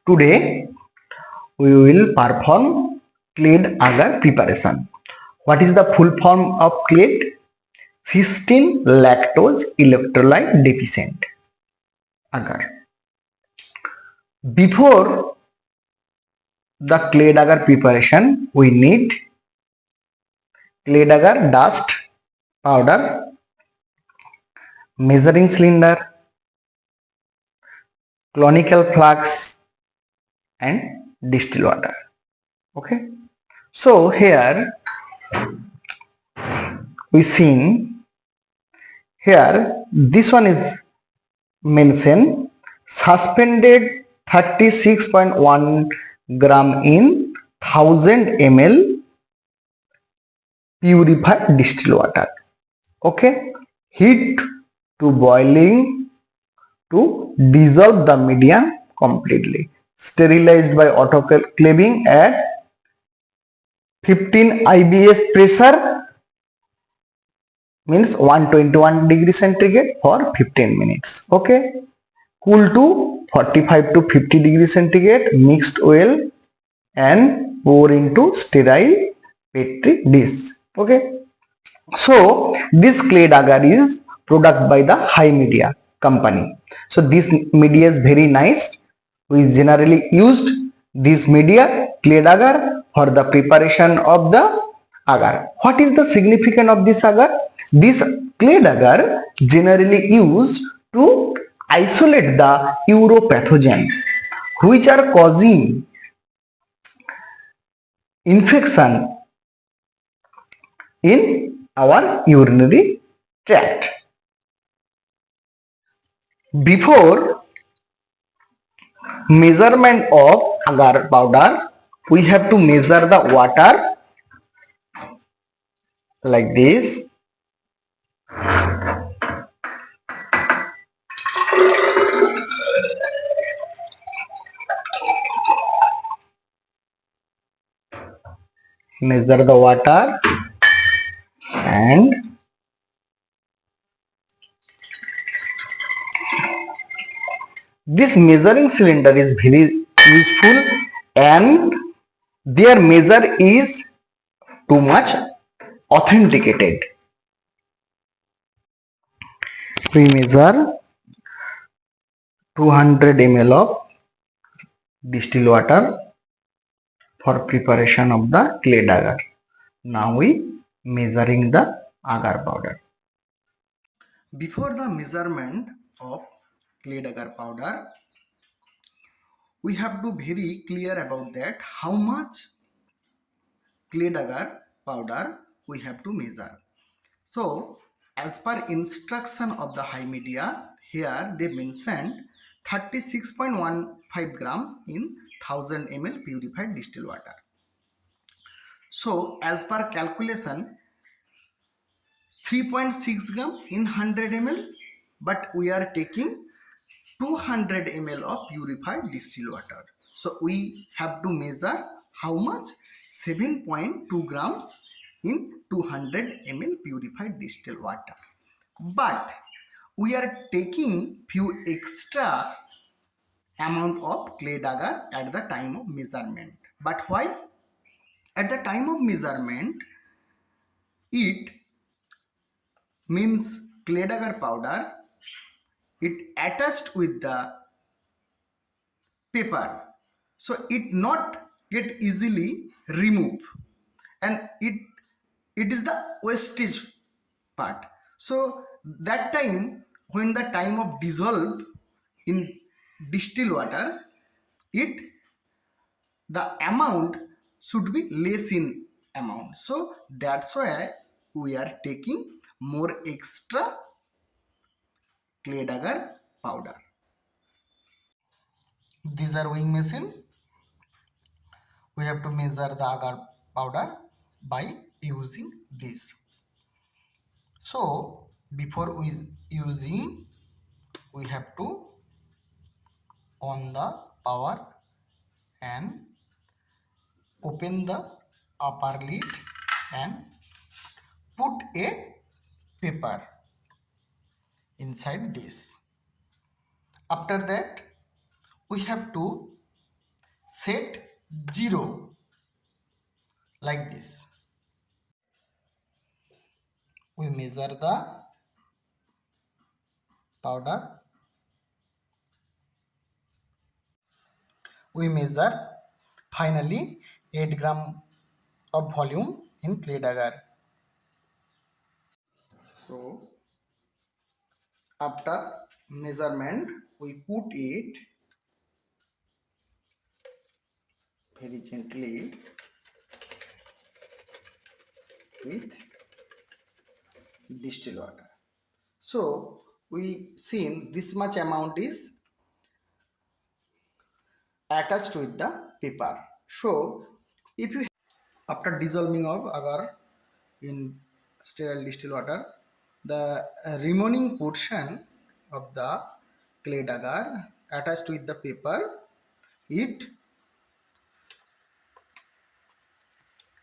Today we will perform CLED Agar preparation. What is the full form of CLED? Cysteine lactose electrolyte deficient agar. Before the CLED Agar preparation, we need CLED Agar dust powder, measuring cylinder, conical flask, and distilled water. Okay. So here we seen here this one is mentioned suspended 36.1 gram in 1000 ml purified distilled water. Okay, heat to boiling to dissolve the medium completely. Sterilized by autoclaving at 15 IBS pressure, means 121 degree centigrade for 15 minutes. Okay, cool to 45 to 50 degree centigrade, mixed well and pour into sterile petri dish. Okay, so this CLED Agar is product by the High Media company. So this media is very nice. We generally used this media CLED Agar for the preparation of the agar. What is the significance of this agar? This CLED Agar generally used to isolate the uropathogens which are causing infection in our urinary tract. Before measurement of agar powder, we have to measure the water like this. Measure the water and this measuring cylinder is very useful and their measure is too much authenticated. We measure 200 ml of distilled water for preparation of the CLED agar. Now we measuring the agar powder. Before the measurement of CLED agar powder, we have to very clear about that how much CLED agar powder we have to measure. So as per instruction of the High Media, here they mentioned 36.15 grams in 1000 ml purified distilled water. So as per calculation 3.6 gram in 100 ml, but we are taking 200 ml of purified distilled water. So we have to measure how much? 7.2 grams in 200 ml purified distilled water. But we are taking few extra amount of CLED agar at the time of measurement. But why? At the time of measurement, it means CLED agar powder, it attached with the paper, so it not get easily remove, and it is the wastage part. So that time when the time of dissolve in distilled water, it the amount should be less in amount, so that's why we are taking more extra CLED agar powder. These are weighing machine. We have to measure the agar powder by using this. So before we using, we have to on the power and open the upper lid and put a paper inside this. After that, we have to set 0 like this. We measure the powder. We measure finally 8 gram of volume in CLED Agar. So after measurement we put it very gently with distilled water. So we seen this much amount is attached with the paper. So if you after dissolving of agar in sterile distilled water, the remaining portion of the CLED agar attached with the paper, it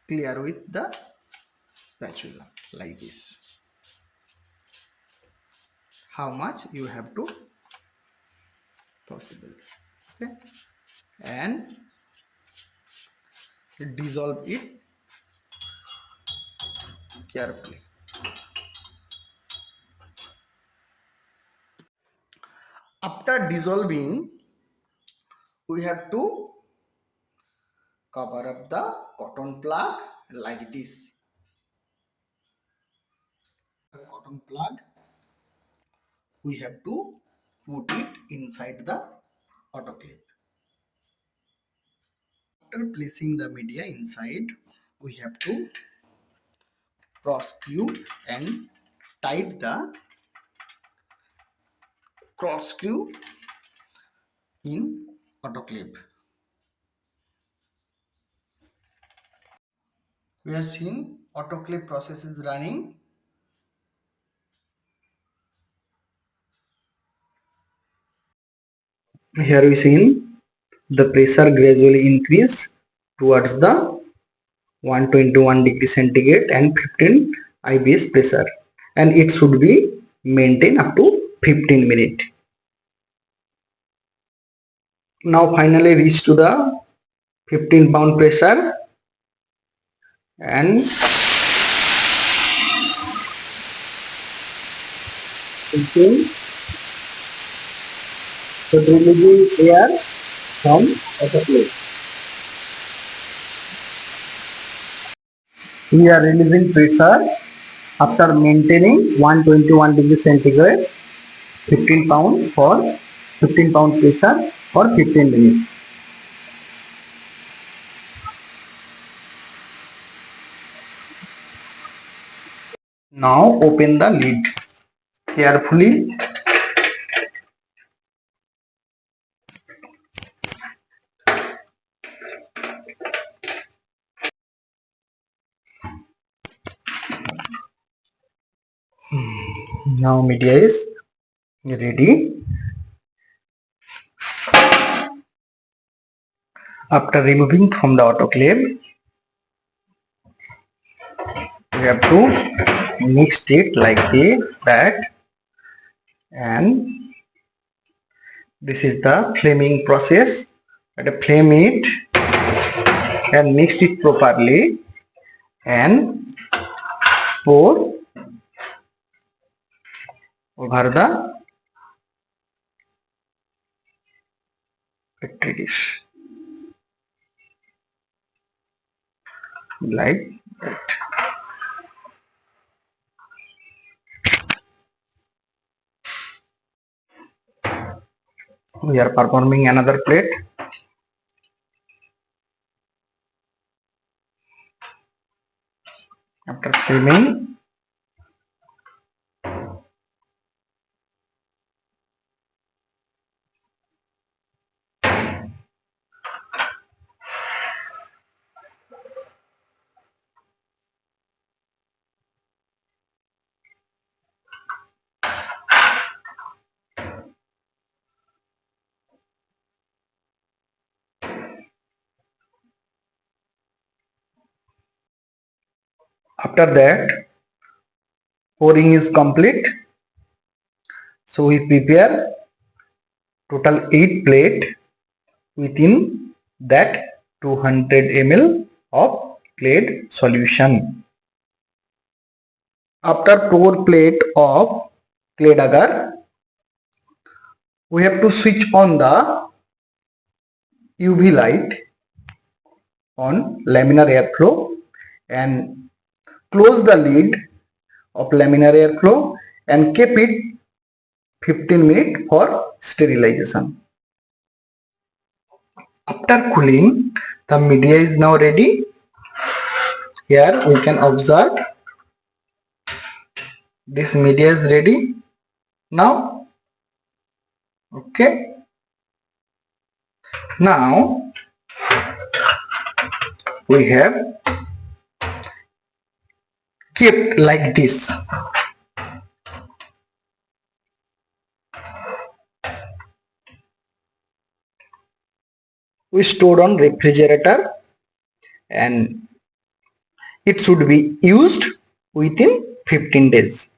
clear with the spatula like this. How much you have to possible, okay, and dissolve it carefully. After dissolving, we have to cover up the cotton plug like this. Cotton plug, we have to put it inside the autoclave. After placing the media inside, we have to cross screw and tight the cross screw in autoclave. We have seen autoclave process is running. Here we seen the pressure gradually increase towards the 121 degree centigrade and 15 IBS pressure, and it should be maintained up to 15 minutes. Now finally reach to the 15 pound pressure, and releasing air from autoclave. We are releasing pressure after maintaining 121 degree centigrade 15 pound pressure for 15 minutes. Now open the lid carefully. Now media is ready. After removing from the autoclave, we have to mix it like that, and this is the flaming process. Flame it and mix it properly and pour over the petri dish like that. We are performing another plate. After flaming, after that pouring is complete. So we prepare total 8 plate within that 200 ml of CLED solution. After pour plate of CLED Agar, we have to switch on the UV light on laminar airflow and close the lid of laminar airflow and keep it 15 minutes for sterilization. After cooling, the media is now ready. Here we can observe this media is ready now. Okay. Now we have kept like this. We stored on refrigerator and it should be used within 15 days.